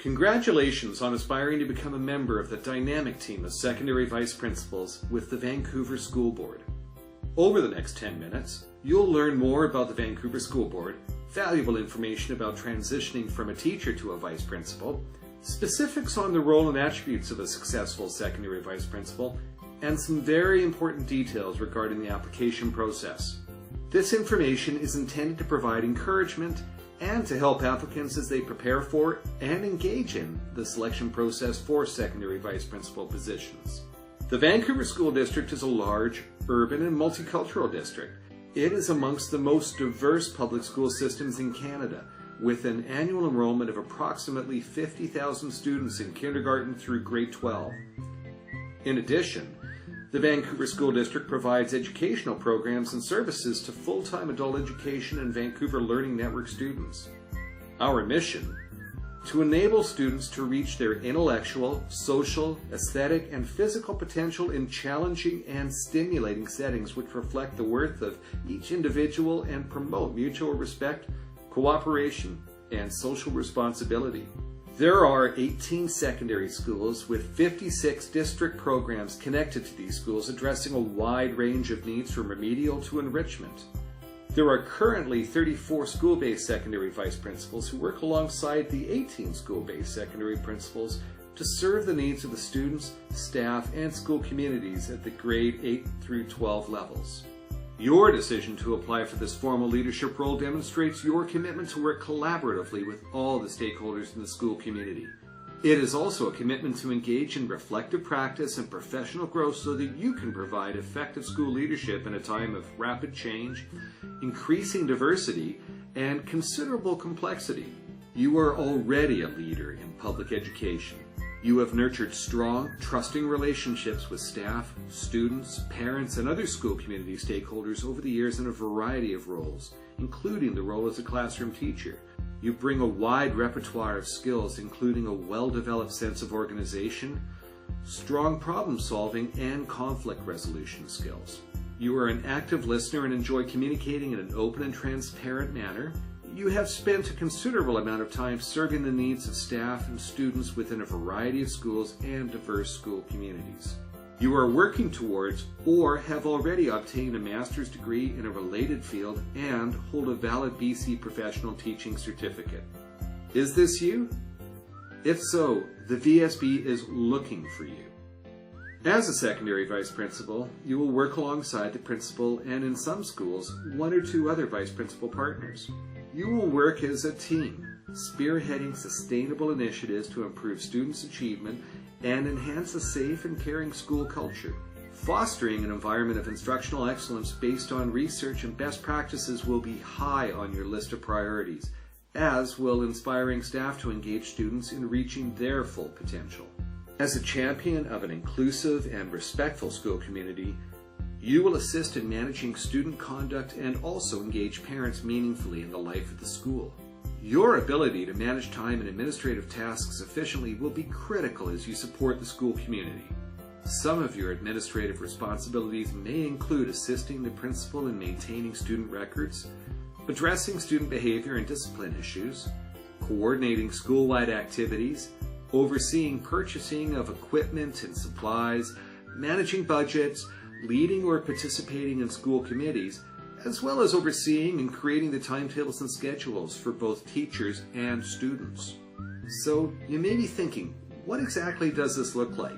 Congratulations on aspiring to become a member of the dynamic team of secondary vice principals with the Vancouver School Board. Over the next 10 minutes, you'll learn more about the Vancouver School Board, valuable information about transitioning from a teacher to a vice principal, specifics on the role and attributes of a successful secondary vice principal, and some very important details regarding the application process. This information is intended to provide encouragement and to help applicants as they prepare for and engage in the selection process for secondary vice principal positions. The Vancouver School District is a large, urban and multicultural district. It is amongst the most diverse public school systems in Canada, with an annual enrollment of approximately 50,000 students in kindergarten through grade 12. In addition, the Vancouver School District provides educational programs and services to full-time adult education and Vancouver Learning Network students. Our mission: to enable students to reach their intellectual, social, aesthetic, and physical potential in challenging and stimulating settings which reflect the worth of each individual and promote mutual respect, cooperation, and social responsibility. There are 18 secondary schools with 56 district programs connected to these schools addressing a wide range of needs from remedial to enrichment. There are currently 34 school-based secondary vice principals who work alongside the 18 school-based secondary principals to serve the needs of the students, staff, and school communities at the grade 8 through 12 levels. Your decision to apply for this formal leadership role demonstrates your commitment to work collaboratively with all the stakeholders in the school community. It is also a commitment to engage in reflective practice and professional growth so that you can provide effective school leadership in a time of rapid change, increasing diversity, and considerable complexity. You are already a leader in public education. You have nurtured strong, trusting relationships with staff, students, parents, and other school community stakeholders over the years in a variety of roles, including the role as a classroom teacher. You bring a wide repertoire of skills, including a well-developed sense of organization, strong problem-solving, and conflict resolution skills. You are an active listener and enjoy communicating in an open and transparent manner. You have spent a considerable amount of time serving the needs of staff and students within a variety of schools and diverse school communities. You are working towards or have already obtained a master's degree in a related field and hold a valid BC professional teaching certificate. Is this you? If so, the VSB is looking for you. As a secondary vice principal, you will work alongside the principal and, in some schools, one or two other vice principal partners. You will work as a team, spearheading sustainable initiatives to improve students' achievement and enhance a safe and caring school culture. Fostering an environment of instructional excellence based on research and best practices will be high on your list of priorities, as will inspiring staff to engage students in reaching their full potential. As a champion of an inclusive and respectful school community, you will assist in managing student conduct and also engage parents meaningfully in the life of the school. Your ability to manage time and administrative tasks efficiently will be critical as you support the school community. Some of your administrative responsibilities may include assisting the principal in maintaining student records, addressing student behavior and discipline issues, coordinating school-wide activities, overseeing purchasing of equipment and supplies, managing budgets, leading or participating in school committees, as well as overseeing and creating the timetables and schedules for both teachers and students. So you may be thinking, what exactly does this look like?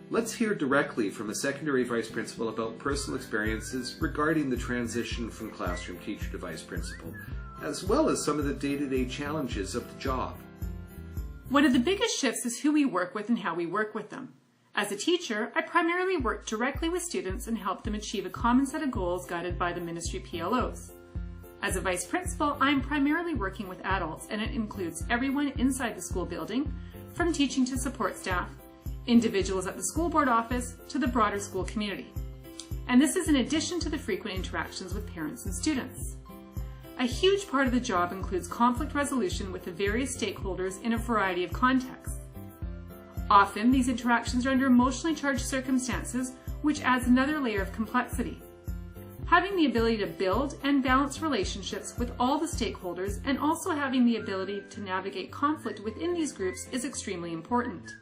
Let's hear directly from a secondary vice principal about personal experiences regarding the transition from classroom teacher to vice principal, as well as some of the day-to-day challenges of the job. One of the biggest shifts is who we work with and how we work with them. As a teacher, I primarily work directly with students and help them achieve a common set of goals guided by the ministry PLOs. As a vice principal, I'm primarily working with adults, and it includes everyone inside the school building, from teaching to support staff, individuals at the school board office, to the broader school community. And this is in addition to the frequent interactions with parents and students. A huge part of the job includes conflict resolution with the various stakeholders in a variety of contexts. Often, these interactions are under emotionally charged circumstances, which adds another layer of complexity. having the ability to build and balance relationships with all the stakeholders and also having the ability to navigate conflict within these groups is extremely important.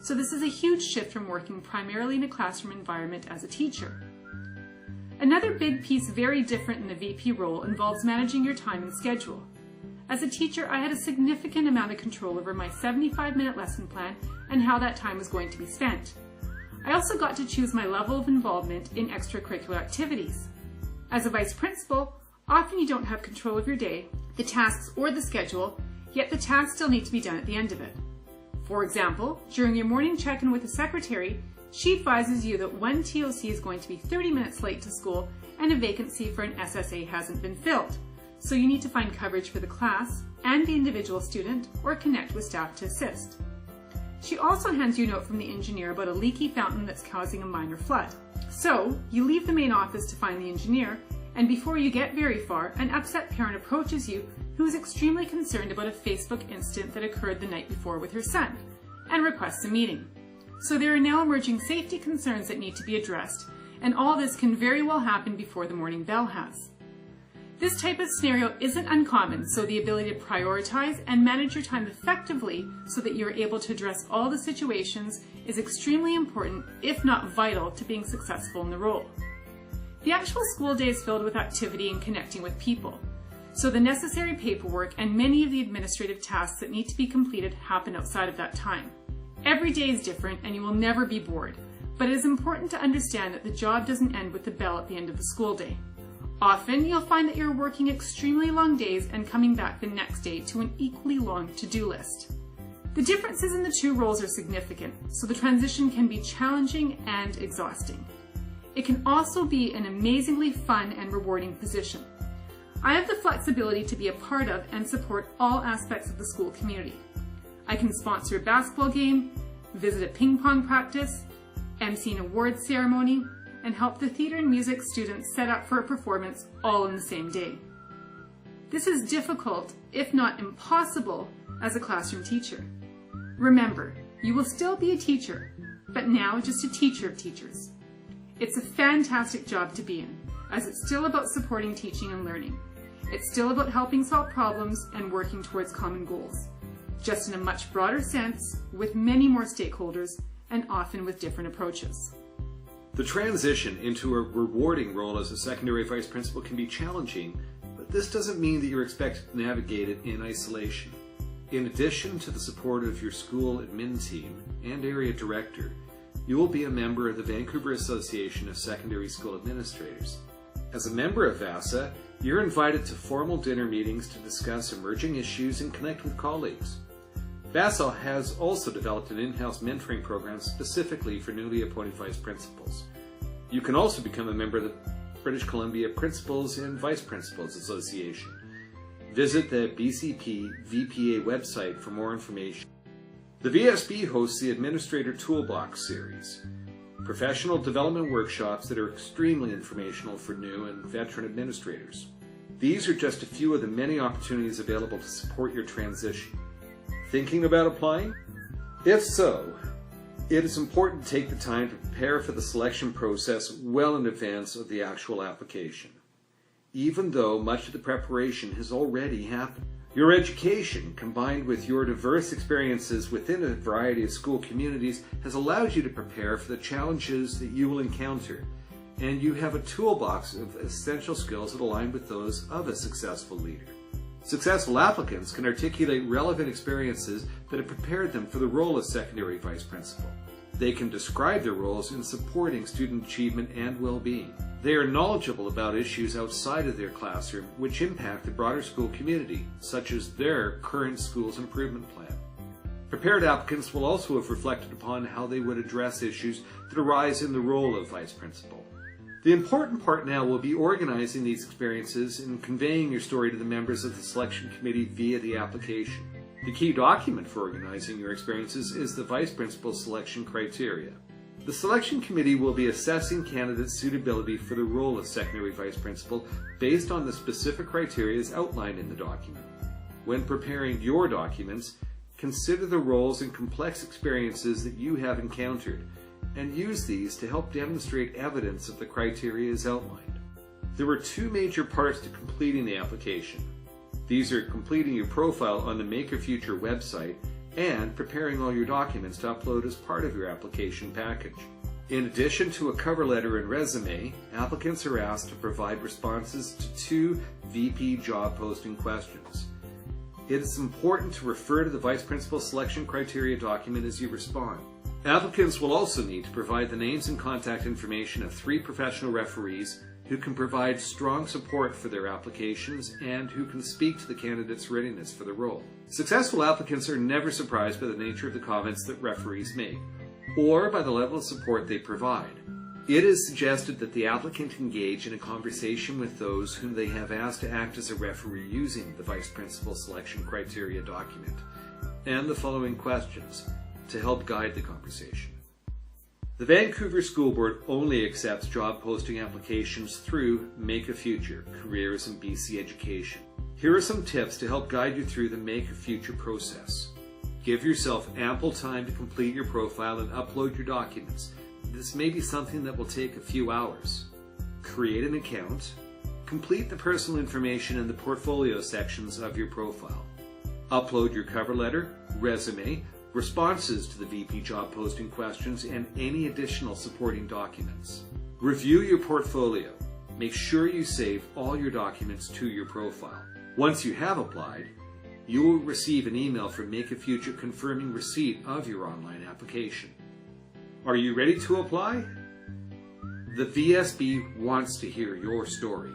So this is a huge shift from working primarily in a classroom environment as a teacher. Another big piece very different in the VP role involves managing your time and schedule. As a teacher, I had a significant amount of control over my 75-minute lesson plan and how that time was going to be spent. I also got to choose my level of involvement in extracurricular activities. As a vice principal, often you don't have control of your day, the tasks, or the schedule, yet the tasks still need to be done at the end of it. For example, during your morning check-in with the secretary, she advises you that one TOC is going to be 30 minutes late to school and a vacancy for an SSA hasn't been filled. So you need to find coverage for the class and the individual student or connect with staff to assist. She also hands you a note from the engineer about a leaky fountain that's causing a minor flood. So you leave the main office to find the engineer, and before you get very far, an upset parent approaches you who is extremely concerned about a Facebook incident that occurred the night before with her son and requests a meeting. So there are now emerging safety concerns that need to be addressed, and all this can very well happen before the morning bell has. This type of scenario isn't uncommon, so the ability to prioritize and manage your time effectively so that you're able to address all the situations is extremely important, if not vital, to being successful in the role. The actual school day is filled with activity and connecting with people, so the necessary paperwork and many of the administrative tasks that need to be completed happen outside of that time. Every day is different and you will never be bored, but it is important to understand that the job doesn't end with the bell at the end of the school day. Often, you'll find that you're working extremely long days and coming back the next day to an equally long to-do list. The differences in the two roles are significant, so the transition can be challenging and exhausting. It can also be an amazingly fun and rewarding position. I have the flexibility to be a part of and support all aspects of the school community. I can sponsor a basketball game, visit a ping pong practice, MC an awards ceremony, and help the theater and music students set up for a performance all in the same day. This is difficult, if not impossible, as a classroom teacher. Remember, you will still be a teacher, but now just a teacher of teachers. It's a fantastic job to be in, as it's still about supporting teaching and learning. It's still about helping solve problems and working towards common goals, just in a much broader sense, with many more stakeholders, and often with different approaches. The transition into a rewarding role as a secondary vice principal can be challenging, but this doesn't mean that you're expected to navigate it in isolation. In addition to the support of your school admin team and area director, you will be a member of the Vancouver Association of Secondary School Administrators. As a member of VASA, you're invited to formal dinner meetings to discuss emerging issues and connect with colleagues. VASA has also developed an in-house mentoring program specifically for newly appointed vice principals. You can also become a member of the British Columbia Principals and Vice Principals Association. Visit the BCP VPA website for more information. The VSB hosts the Administrator Toolbox series, professional development workshops that are extremely informational for new and veteran administrators. These are just a few of the many opportunities available to support your transition. Thinking about applying? If so, it is important to take the time to prepare for the selection process well in advance of the actual application, even though much of the preparation has already happened. Your education, combined with your diverse experiences within a variety of school communities, has allowed you to prepare for the challenges that you will encounter, and you have a toolbox of essential skills that align with those of a successful leader. Successful applicants can articulate relevant experiences that have prepared them for the role of secondary vice principal. They can describe their roles in supporting student achievement and well-being. They are knowledgeable about issues outside of their classroom which impact the broader school community, such as their current school's improvement plan. Prepared applicants will also have reflected upon how they would address issues that arise in the role of vice principal. The important part now will be organizing these experiences and conveying your story to the members of the selection committee via the application. The key document for organizing your experiences is the vice principal selection criteria. The selection committee will be assessing candidates' suitability for the role of secondary vice principal based on the specific criteria as outlined in the document. When preparing your documents, consider the roles and complex experiences that you have encountered, and use these to help demonstrate evidence of the criteria as outlined. There are two major parts to completing the application. These are completing your profile on the Make a Future website and preparing all your documents to upload as part of your application package. In addition to a cover letter and resume, applicants are asked to provide responses to 2 VP job posting questions. It is important to refer to the Vice Principal Selection Criteria document as you respond. Applicants will also need to provide the names and contact information of 3 professional referees who can provide strong support for their applications and who can speak to the candidate's readiness for the role. Successful applicants are never surprised by the nature of the comments that referees make, or by the level of support they provide. It is suggested that the applicant engage in a conversation with those whom they have asked to act as a referee using the Vice Principal Selection Criteria document, and the following questions to help guide the conversation. The Vancouver School Board only accepts job posting applications through Make a Future, Careers in BC Education. Here are some tips to help guide you through the Make a Future process. Give yourself ample time to complete your profile and upload your documents. This may be something that will take a few hours. Create an account. Complete the personal information in the portfolio sections of your profile. Upload your cover letter, resume, responses to the VP job posting questions, and any additional supporting documents. Review your portfolio. Make sure you save all your documents to your profile. Once you have applied, you will receive an email from Make a Future confirming receipt of your online application. Are you ready to apply? The VSB wants to hear your story.